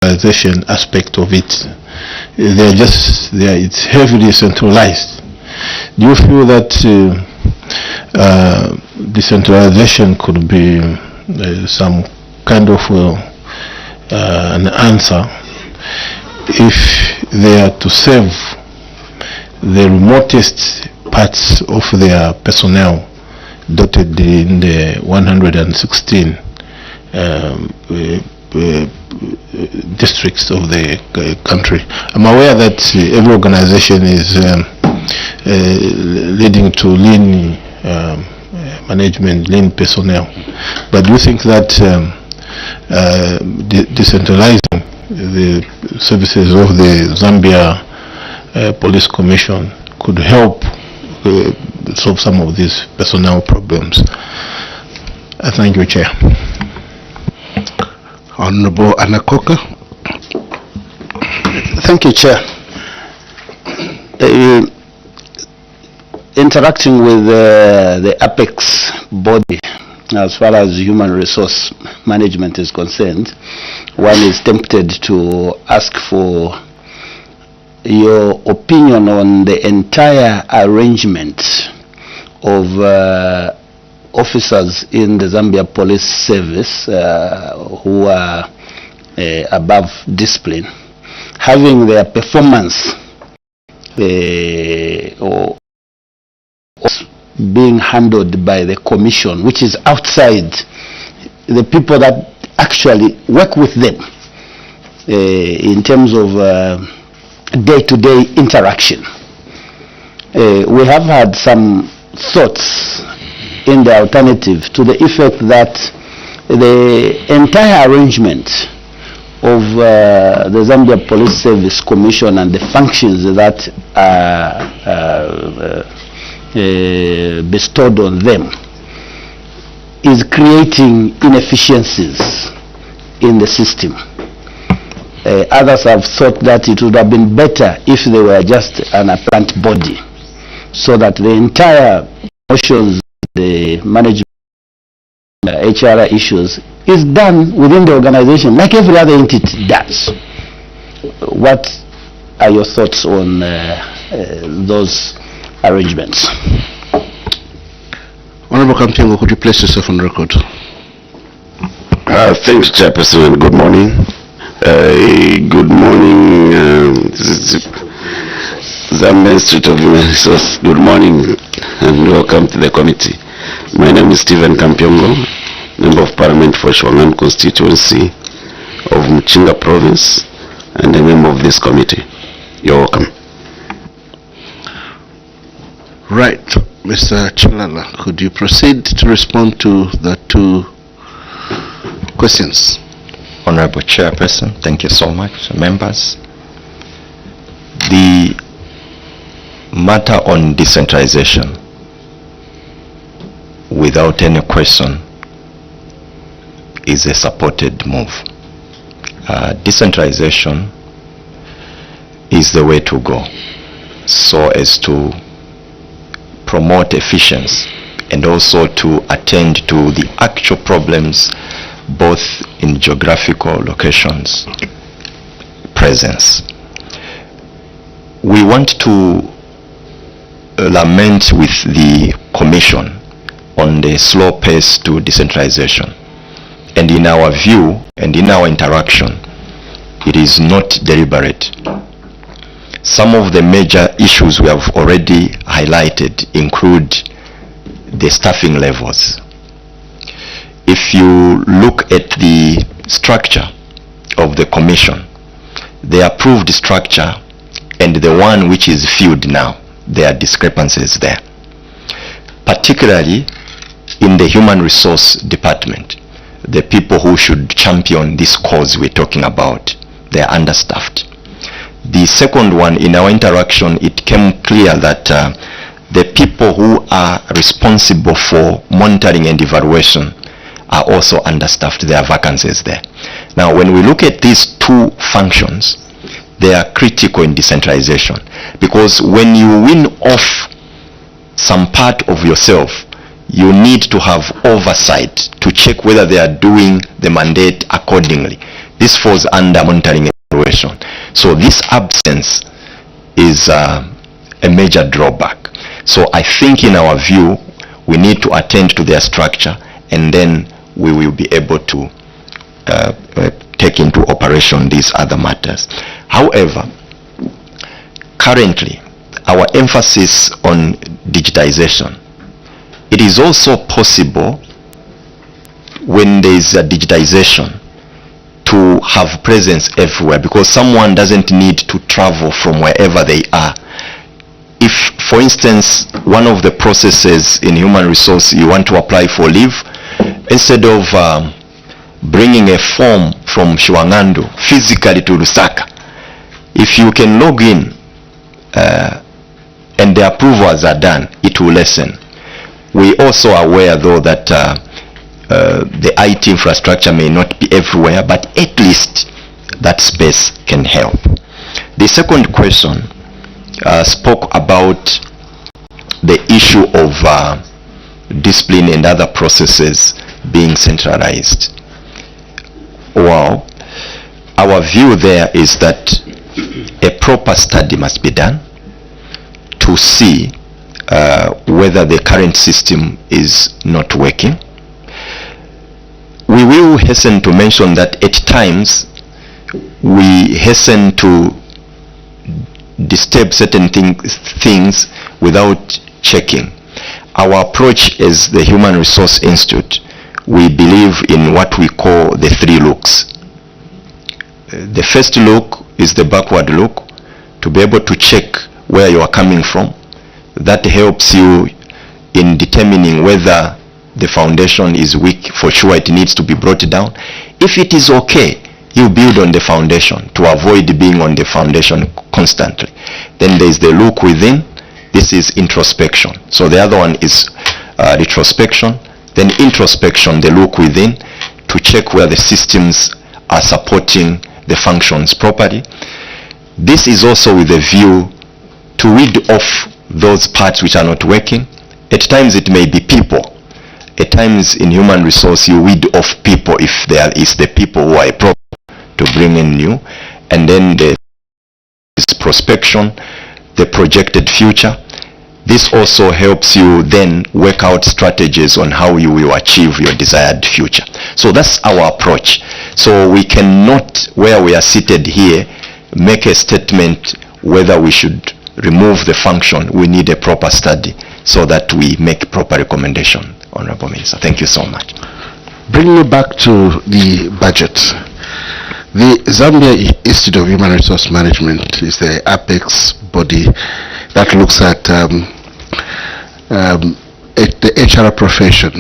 decentralization aspect of it. It's heavily centralized. Do you feel that decentralization could be some kind of an answer if they are to serve the remotest parts of their personnel dotted in the 116 districts of the country? I'm aware that every organization is leading to lean management, lean personnel, but do you think that decentralizing the services of the Zambia Police Commission could help solve some of these personnel problems? Thank you, Chair. Honorable Anakoka. Thank you, Chair. Interacting with the Apex body as far as human resource management is concerned, one is tempted to ask for your opinion on the entire arrangement of officers in the Zambia Police Service who are above discipline, having their performance or being handled by the commission, which is outside the people that actually work with them in terms of day-to-day interaction. We have had some thoughts in the alternative to the effect that the entire arrangement of the Zambia Police Service Commission and the functions that are bestowed on them is creating inefficiencies in the system. Others have thought that it would have been better if they were just an apparent body, so that the entire motions, the management, HR issues is done within the organization like every other entity does. What are your thoughts on those arrangements? Honorable Kamtengo, could you place yourself on record? Thanks, Chairperson, and good morning. Good morning, Zambia Institute of Human Resource. Good morning and welcome to the committee. My name is Stephen Kampiongo, Member of Parliament for Shwangan constituency of Mchinga Province and a member of this committee. You're welcome. Right, Mr. Chilala, could you proceed to respond to the two questions? Honorable Chairperson, thank you so much. Members, the matter on decentralization, without any question, is a supported move. Decentralization is the way to go, so as to promote efficiency and also to attend to the actual problems both in geographical locations, presence. We want to lament with the Commission on the slow pace to decentralization. And in our view and in our interaction, it is not deliberate. Some of the major issues we have already highlighted include the staffing levels. If you look at the structure of the Commission, the approved structure and the one which is filled now, there are discrepancies there. Particularly in the Human Resource Department, the people who should champion this cause we're talking about, they are understaffed. The second one, in our interaction, it came clear that the people who are responsible for monitoring and evaluation are also understaffed. There are vacancies there. Now, when we look at these two functions, they are critical in decentralization, because when you win off some part of yourself, you need to have oversight to check whether they are doing the mandate accordingly, This falls under monitoring and evaluation. So this absence is a major drawback. So I think in our view, we need to attend to their structure, and then we will be able to take into operation these other matters. However, currently, our emphasis on digitization, it is also possible when there is a digitization to have presence everywhere, because someone doesn't need to travel from wherever they are. If, for instance, one of the processes in human resource, you want to apply for leave, instead of bringing a form from Shwangandu physically to Lusaka, if you can log in and the approvals are done, it will lessen. We also are aware though that the IT infrastructure may not be everywhere, but at least that space can help. The second question spoke about the issue of discipline and other processes being centralized. Well, our view there is that a proper study must be done to see whether the current system is not working. We will hasten to mention that at times we hasten to disturb certain things without checking. Our approach as the Human Resource Institute, we believe in what we call the 3 looks. The first look is the backward look, to be able to check where you are coming from. That helps you in determining whether the foundation is weak. For sure it needs to be brought down. If it is okay, you build on the foundation to avoid being on the foundation constantly. Then there is the look within. This is introspection. So the other one is retrospection. Then introspection, the look within, to check where the systems are supporting the functions properly. This is also with a view to weed off those parts which are not working. At times it may be people. At times in human resource you weed off people if there is the people who are a problem, to bring in new. And then there is prospection, the projected future. This also helps you then work out strategies on how you will achieve your desired future. So that's our approach. So we cannot, where we are seated here, make a statement whether we should remove the function. We need a proper study so that we make proper recommendation, Honorable Minister. Thank you so much. Bring me back to the budget. The Zambia Institute of Human Resource Management is the apex body that looks at the HR profession,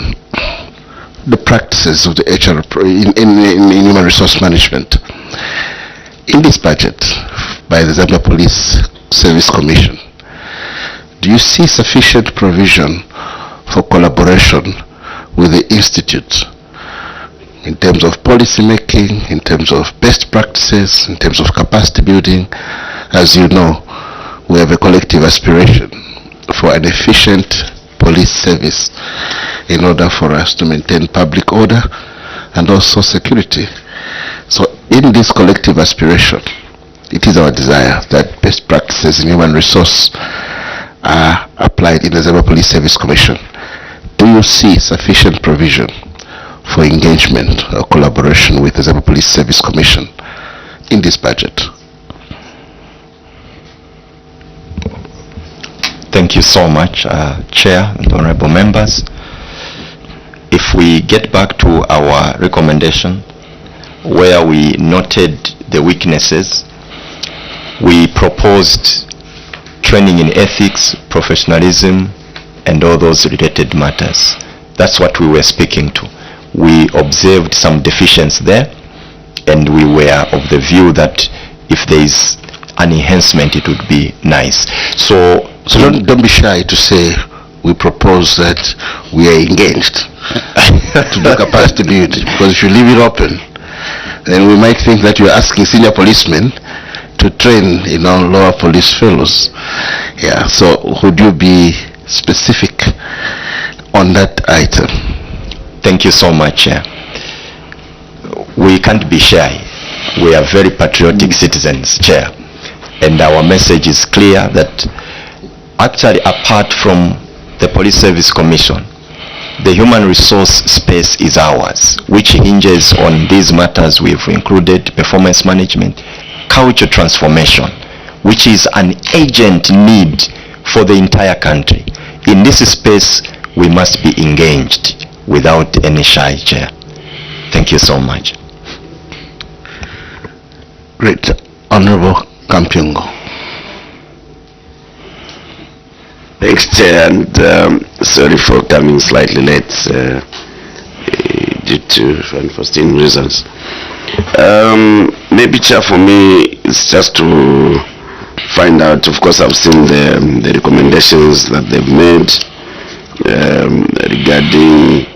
the practices of the HR in human resource management. In this budget by the Zambia Police Service Commission, do you see sufficient provision for collaboration with the Institute in terms of policy making, in terms of best practices, in terms of capacity building? As you know, we have a collective aspiration for an efficient police service in order for us to maintain public order and also security. So in this collective aspiration, it is our desire that best practices in human resource are applied in the Zambia Police Service Commission. Do you see sufficient provision for engagement or collaboration with the Zambia Police Service Commission in this budget? Thank you so much, Chair and honorable members. If we get back to our recommendation, where we noted the weaknesses, we proposed training in ethics, professionalism, and all those related matters. That's what we were speaking to. We observed some deficiency there, and we were of the view that if there is an enhancement, it would be nice. So don't be shy to say we propose that we are engaged to do capacity build, because if you leave it open, then we might think that you're asking senior policemen to train, lower police fellows. Yeah, so would you be specific on that item? Thank you so much, Chair. We can't be shy. We are very patriotic citizens, Chair. And our message is clear that actually, apart from the Police Service Commission, the human resource space is ours, which hinges on these matters we've included: performance management, culture transformation, which is an urgent need for the entire country. In this space, we must be engaged without any shy, Chair. Thank you so much. Great. Honorable Kampyungo. Thanks, Chair, and sorry for coming slightly late due to unforeseen reasons. Maybe, Chair, for me, it's just to find out. Of course, I've seen the recommendations that they've made regarding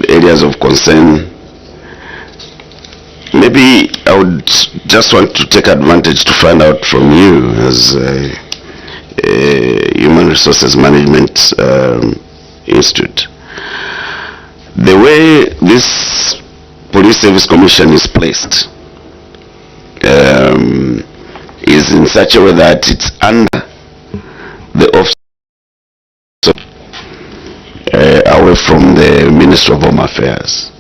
areas of concern. Maybe I would just want to take advantage to find out from you, as a Human Resources Management Institute, the way this Police Service Commission is placed is in such a way that it's under the office away from the Ministry of Home Affairs.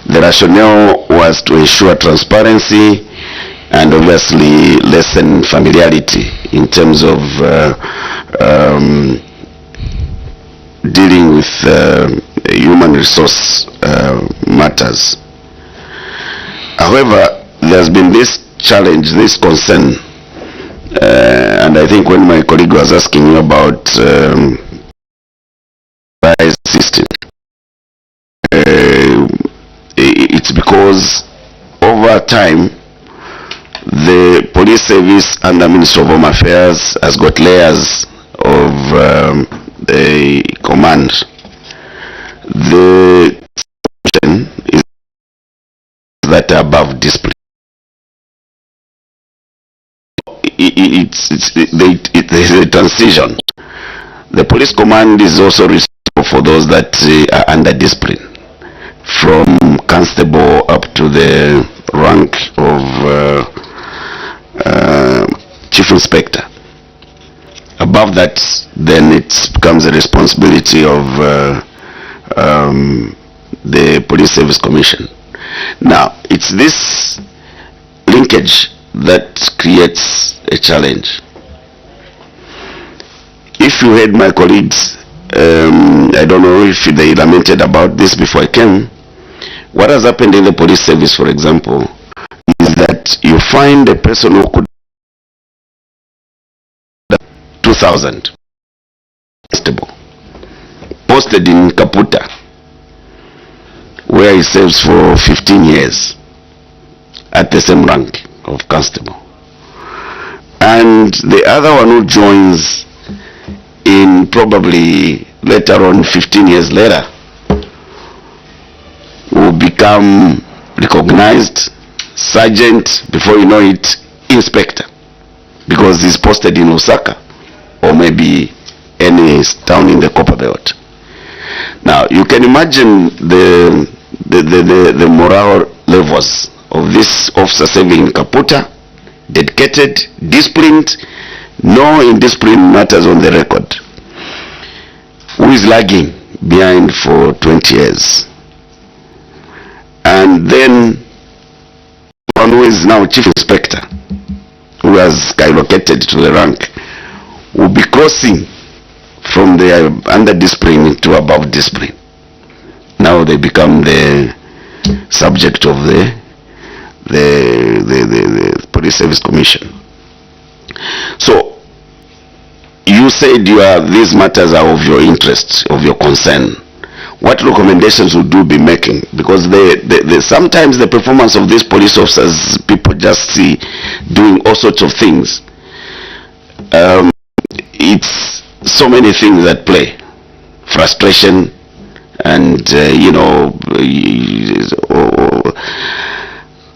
The rationale was to ensure transparency and obviously lessen familiarity in terms of dealing with human resource matters. However, there's been this challenge, this concern, and I think when my colleague was asking you about system, it's because over time the police service under Ministry of Home Affairs has got layers of the command. The solution is that above discipline. It's a transition. The police command is also responsible for those that are under discipline, from constable up to the rank of chief inspector. Above that, then it becomes the responsibility of the Police Service Commission. Now, it's this linkage that creates a challenge. If you heard my colleagues, I don't know if they lamented about this before I came. What has happened in the police service, for example, is that you find a person who could 2,000 posted in Kaputa, where he serves for 15 years at the same rank of constable, and the other one who joins in probably later on 15 years later will become recognized sergeant, before you know it, inspector, because he's posted in Osaka or maybe any town in the Copper Belt. Now you can imagine the moral levels of this officer serving in Kaputa, dedicated, disciplined, no indiscipline matters on the record, who is lagging behind for 20 years. And then one who is now chief inspector, who has skyrocketed to the rank, will be crossing from the under discipline to above discipline. Now they become the subject of the Police Service Commission. So you said these matters are of your interest, of your concern. What recommendations would you be making? Because sometimes the performance of these police officers, people just see doing all sorts of things. It's so many things at play. Frustration and,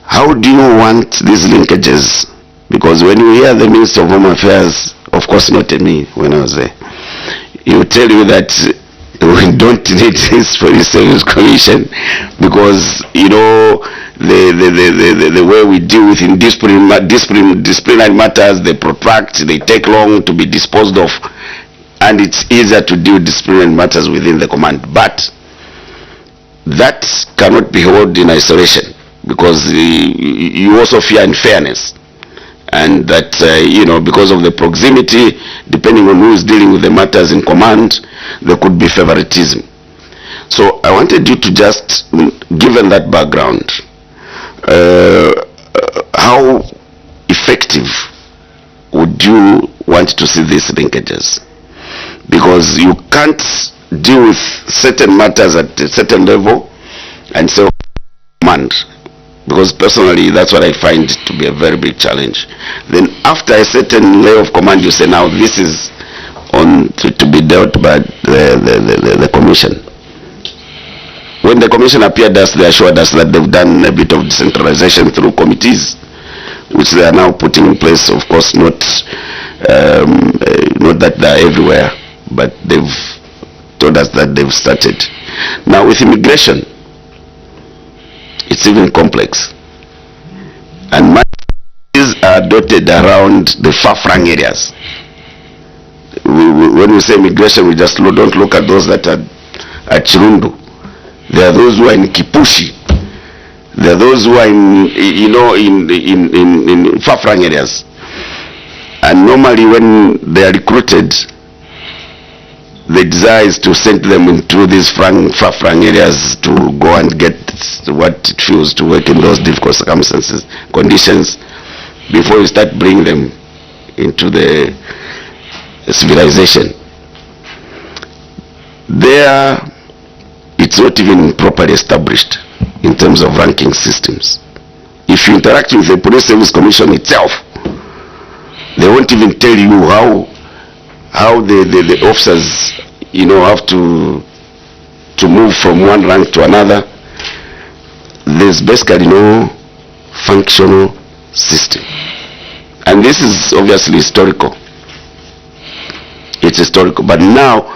how do you want these linkages? Because when you hear the Minister of Home Affairs, of course not me when I was there, he will tell you that we don't need this Police Service Commission, because you know the way we deal with in disciplinary matters, they protract, they take long to be disposed of, and it's easier to deal with disciplinary matters within the command. But that cannot be held in isolation, because you also fear unfairness, and that you know, because of the proximity, depending on who is dealing with the matters in command, there could be favoritism. So I wanted you to just, given that background, how effective would you want to see these linkages? Because you can't deal with certain matters at a certain level and say command, because personally that's what I find to be a very big challenge. Then after a certain layer of command, you say now this is on to be dealt by the commission. When the commission appeared us, they assured us that they've done a bit of decentralization through committees, which they are now putting in place. Of course, not that they're everywhere, but they've told us that they've started. Now with immigration, it's even complex, and these are dotted around the far-flung areas. When we say immigration, we just don't look at those that are at Chirundu. There are those who are in Kipushi. There are those who are in, you know, in far-flung areas. And normally when they are recruited, the desire is to send them into these far-flung areas to go and get what it feels to work in those difficult circumstances, conditions, before you start bringing them into the civilization. There, it's not even properly established in terms of ranking systems. If you interact with the Police Service Commission itself, they won't even tell you how the officers, you know, have to move from one rank to another. There's basically no functional system, and this is obviously historical. It's historical, but now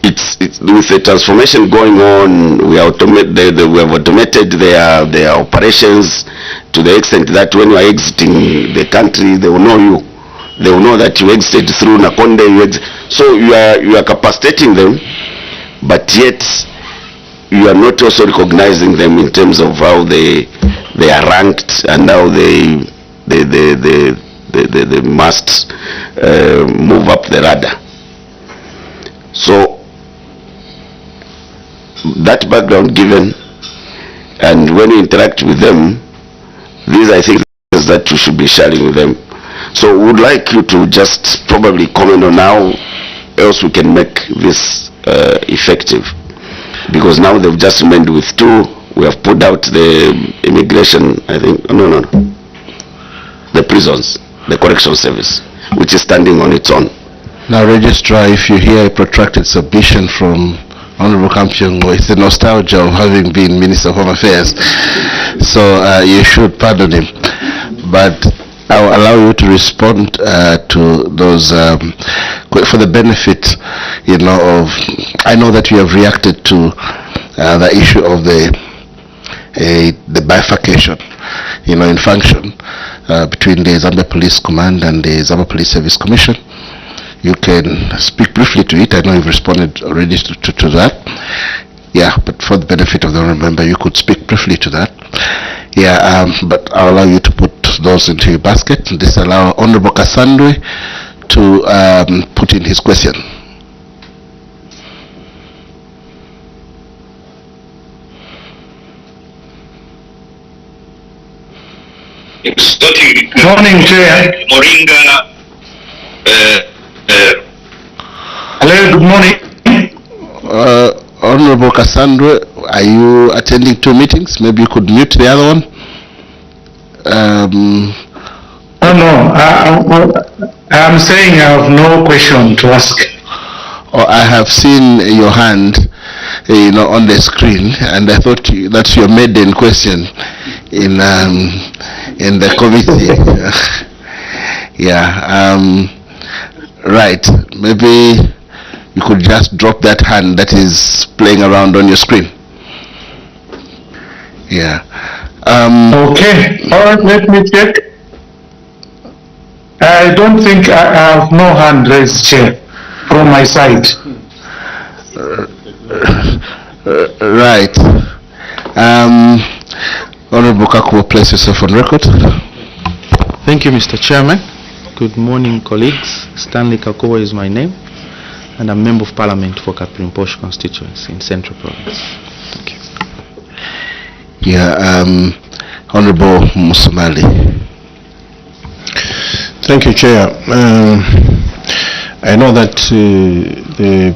it's with the transformation going on. We have automated their operations to the extent that when you are exiting the country, they will know you. They will know that you exited through Nakonde. So you are capacitating them, but yet you are not also recognizing them in terms of how they are ranked and how they must move up the radar. So that background given, and when you interact with them, these I think is that you should be sharing with them. So we would like you to just probably comment on how else we can make this effective, because now they've just remained with two. We have put out the immigration, I think, no, the prisons, the correctional service, which is standing on its own. Now, Registrar, if you hear a protracted submission from Honorable Kampyongo, it's the nostalgia of having been Minister of Home Affairs, so you should pardon him. But I'll allow you to respond to those for the benefit, you know, of. I know that you have reacted to the issue of the bifurcation, you know, in function between the Zambia Police Command and the Zambia Police Service Commission. You can speak briefly to it. I know you've responded already to that. Yeah, but for the benefit of the honourable member, you could speak briefly to that. Yeah, but I'll allow you to put those into your basket. This allows Honourable Kasandwe to put in his question. Good morning, Chair. Moringa. Hello, good morning. Honorable Cassandra, are you attending two meetings? Maybe you could mute the other one. No, I'm saying I have no question to ask. Oh, I have seen your hand, you know, on the screen, and I thought that's your maiden question in the committee. Yeah. Right. Maybe you could just drop that hand that is playing around on your screen. Yeah. Okay, all right, let me check. I don't think I have no hand raised, Chair, from my side. Right. Honorable Kaku will place yourself on record. Thank you, Mr. Chairman. Good morning, colleagues. Stanley Kakowa is my name, and I'm Member of Parliament for Kaprimposh constituency in Central Province. Thank you. Yeah, Honorable Musamali. Thank you, Chair. I know that the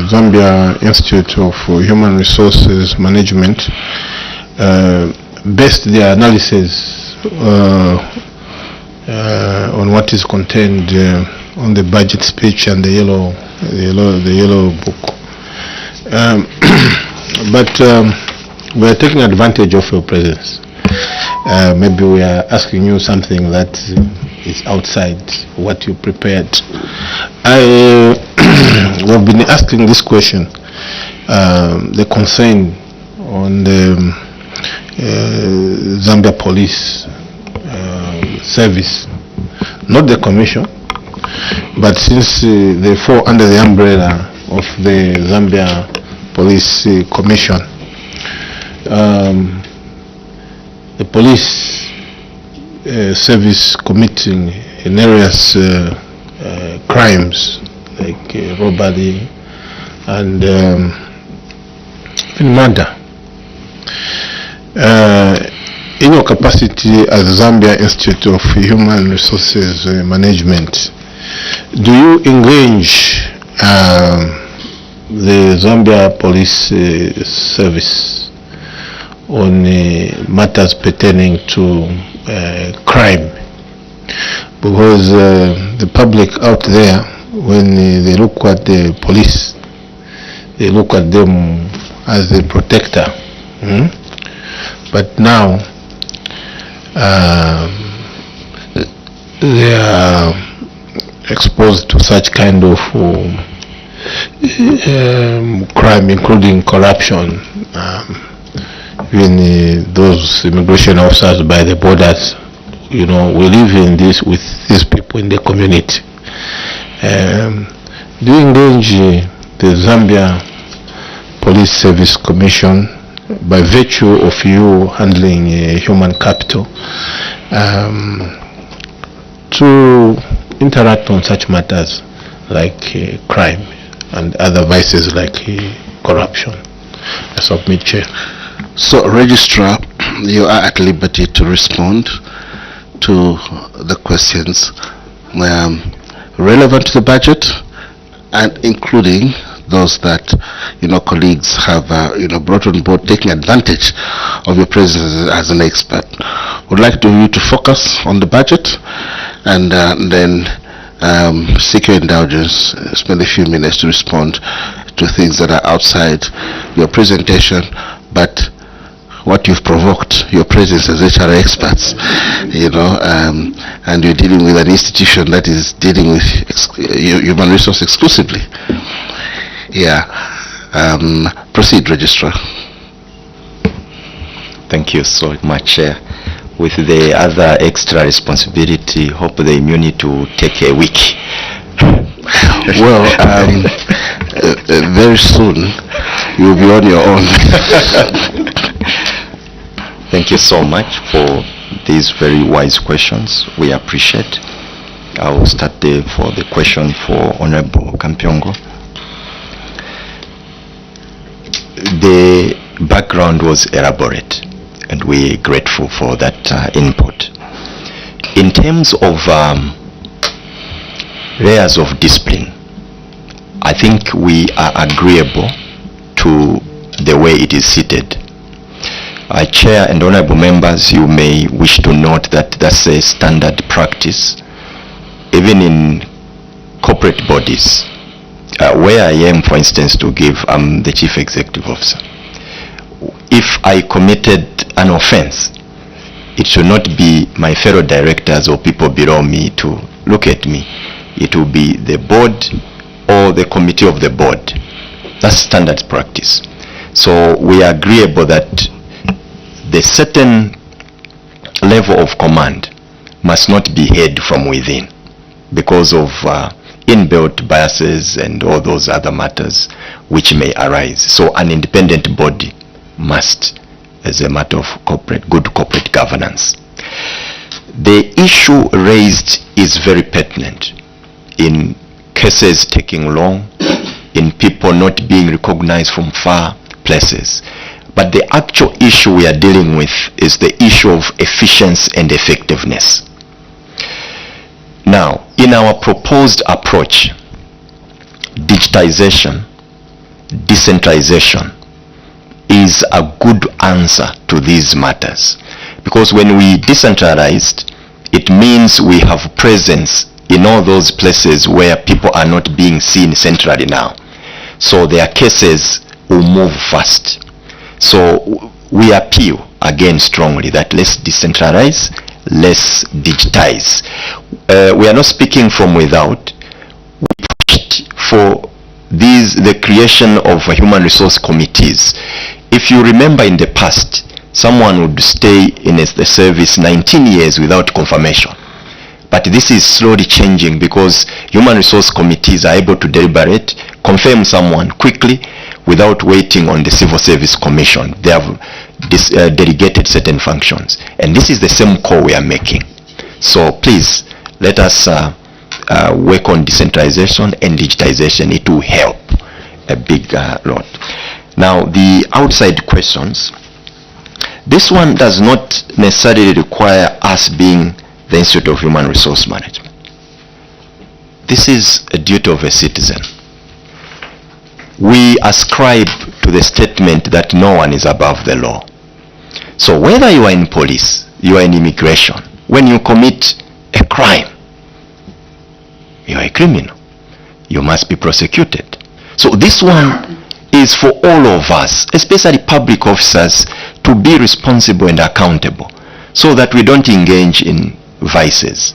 Zambia Institute of Human Resources Management based their analysis on what is contained on the budget speech and the yellow book. But we are taking advantage of your presence. Maybe we are asking you something that is outside what you prepared. We have been asking this question, the concern on the Zambia Police Service, not the Commission, but since they fall under the umbrella of the Zambia Police Commission. The police service committing various crimes like robbery and murder. In your capacity as Zambia Institute of Human Resources Management, do you engage the Zambia Police Service on matters pertaining to crime? Because the public out there, when they look at the police, they look at them as a protector. But now they are exposed to such kind of crime, including corruption. Even those immigration officers by the borders, you know, we live in this with these people in the community. Do you engage the Zambia Police Service Commission by virtue of you handling human capital to interact on such matters like crime and other vices like corruption? I submit, Chair. So, Registrar, you are at liberty to respond to the questions relevant to the budget, and including those that colleagues have brought on board, taking advantage of your presence as an expert. Would like you to focus on the budget, and then seek your indulgence, spend a few minutes to respond to things that are outside your presentation, but what you've provoked, your presence as HR experts, and you're dealing with an institution that is dealing with human resource exclusively. Yeah. Proceed, Registrar. Thank you so much, Chair. With the other extra responsibility, hope the immunity to take a week. Well, very soon you'll be on your own. Thank you so much for these very wise questions. We appreciate. I will start there for the question for Honorable Kampyongo. The background was elaborate, and we're grateful for that input. In terms of layers of discipline, I think we are agreeable to the way it is seated. Chair and honorable members, you may wish to note that that's a standard practice, even in corporate bodies, where I am, for instance, to give, I'm the Chief Executive Officer. If I committed an offense, it should not be my fellow directors or people below me to look at me. It will be the board or the committee of the board. That's standard practice. So we are agreeable that the certain level of command must not be heard from within because of inbuilt biases and all those other matters which may arise. So an independent body must, as a matter of good corporate governance. The issue raised is very pertinent in cases taking long, in people not being recognized from far places. But the actual issue we are dealing with is the issue of efficiency and effectiveness. Now, in our proposed approach, digitization, decentralization is a good answer to these matters. Because when we decentralized, it means we have presence in all those places where people are not being seen centrally now. So their cases will move fast. So we appeal again strongly that let's decentralize, let's digitize. We are not speaking from without. We pushed for the creation of human resource committees. If you remember in the past, someone would stay in the service 19 years without confirmation. But this is slowly changing because human resource committees are able to deliberate, confirm someone quickly without waiting on the Civil Service Commission. They have delegated certain functions. And this is the same call we are making. So please, let us work on decentralization and digitization. It will help a big lot. Now, the outside questions. This one does not necessarily require us being the Institute of Human Resource Management. This is a duty of a citizen. We ascribe to the statement that no one is above the law. So whether you are in police, you are in immigration, when you commit a crime, you are a criminal. You must be prosecuted. So this one is for all of us, especially public officers, to be responsible and accountable so that we don't engage in vices.